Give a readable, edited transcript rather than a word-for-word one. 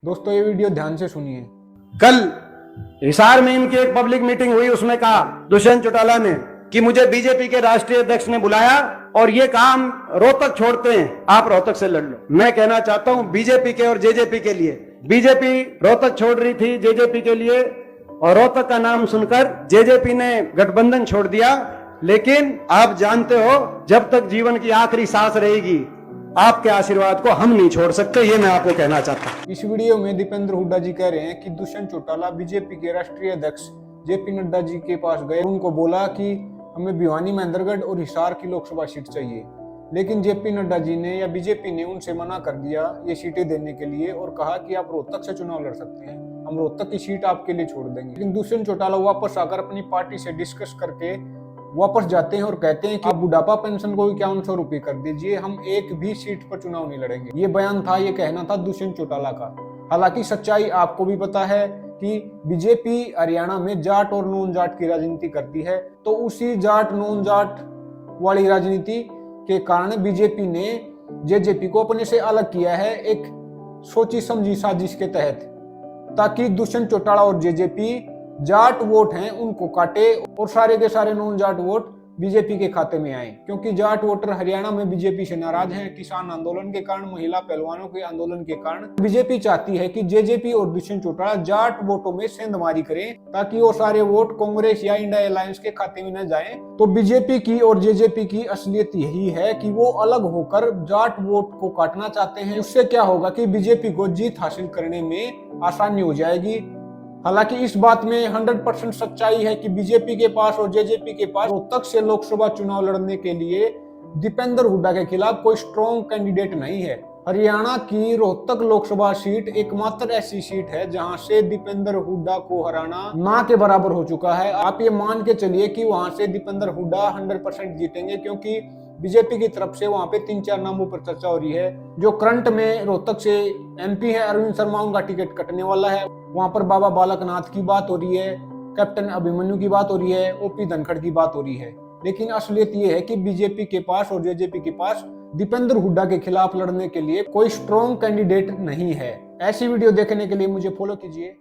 दोस्तों ये वीडियो ध्यान से सुनिए। कल हिसार में इनकी एक पब्लिक मीटिंग हुई, उसमें कहा दुष्यंत चौटाला ने कि मुझे बीजेपी के राष्ट्रीय अध्यक्ष ने बुलाया और ये काम रोहतक छोड़ते हैं, आप रोहतक से लड़ लो। मैं कहना चाहता हूं बीजेपी के और जेजेपी के लिए, बीजेपी रोहतक छोड़ रही थी जेजेपी के लिए और रोहतक का नाम सुनकर जेजेपी ने गठबंधन छोड़ दिया। लेकिन आप जानते हो जब तक जीवन की आखिरी सांस रहेगी आपके आशीर्वाद को हम नहीं छोड़ सकते, ये मैं आपको कहना चाहता हूं। इस वीडियो में दीपेंद्र हुड्डा जी कह रहे हैं कि दुष्यंत चौटाला बीजेपी के राष्ट्रीय अध्यक्ष जेपी नड्डा जी के पास गए, उनको बोला कि हमें भिवानी महेंद्रगढ़ और हिसार की लोकसभा सीट चाहिए, लेकिन जेपी नड्डा जी ने या बीजेपी ने उनसे मना कर दिया ये सीटें देने के लिए और कहा कि आप रोहतक से चुनाव लड़ सकते हैं, हम रोहतक की सीट आपके लिए छोड़ देंगे। लेकिन दुष्यंत चौटाला वापस आकर अपनी पार्टी से डिस्कस करके वापस जाते हैं और कहते हैं कि आप बुढ़ापा पेंशन को भी 5100 रुपये कर दीजिए, हम एक भी सीट पर चुनाव नहीं लड़ेंगे। ये बयान था, ये कहना था दुष्यंत चौटाला का। हालांकि सच्चाई आपको भी पता है कि बीजेपी हरियाणा में जाट और नॉन जाट की राजनीति करती है, तो उसी जाट नॉन जाट वाली राजनीति के कारण बीजेपी ने जेजेपी को अपने से अलग किया है, एक सोची समझी साजिश के तहत, ताकि दुष्यंत चौटाला और जेजेपी जाट वोट हैं उनको काटे और सारे के सारे नॉन जाट वोट बीजेपी के खाते में आए। क्योंकि जाट वोटर हरियाणा में बीजेपी से नाराज हैं, किसान आंदोलन के कारण, महिला पहलवानों के आंदोलन के कारण। बीजेपी चाहती है कि जेजेपी और दुष्यंत चौटाला जाट वोटों में सेंधमारी करें ताकि वो सारे वोट कांग्रेस या इंडिया अलायंस के खाते में न जाएं। तो बीजेपी की और जेजेपी की असलियत यही है कि वो अलग होकर जाट वोट को काटना चाहते हैं। उससे क्या होगा कि बीजेपी को जीत हासिल करने में आसानी हो जाएगी। हालांकि इस बात में 100% सच्चाई है कि बीजेपी के पास और जेजेपी के पास रोहतक से लोकसभा चुनाव लड़ने के लिए दीपेंद्र हुड्डा के खिलाफ कोई स्ट्रॉन्ग कैंडिडेट नहीं है। हरियाणा की रोहतक लोकसभा सीट एकमात्र ऐसी सीट है जहां से दीपेंद्र हुड्डा को हराना ना के बराबर हो चुका है। आप ये मान के चलिए कि वहां से दीपेंद्र हुड्डा 100% जीतेंगे, क्योंकि बीजेपी की तरफ से वहां पे 3-4 नामों पर चर्चा हो रही है। जो करंट में रोहतक से एमपी है अरविंद शर्मा, उनका टिकट कटने वाला है। वहां पर बाबा बालकनाथ की बात हो रही है, कैप्टन अभिमन्यु की बात हो रही है, ओपी धनखड़ की बात हो रही है। लेकिन असलियत ये है कि बीजेपी के पास और जेजेपी के पास दीपेंद्र हुड्डा के खिलाफ लड़ने के लिए कोई स्ट्रॉन्ग कैंडिडेट नहीं है। ऐसी वीडियो देखने के लिए मुझे फॉलो कीजिए।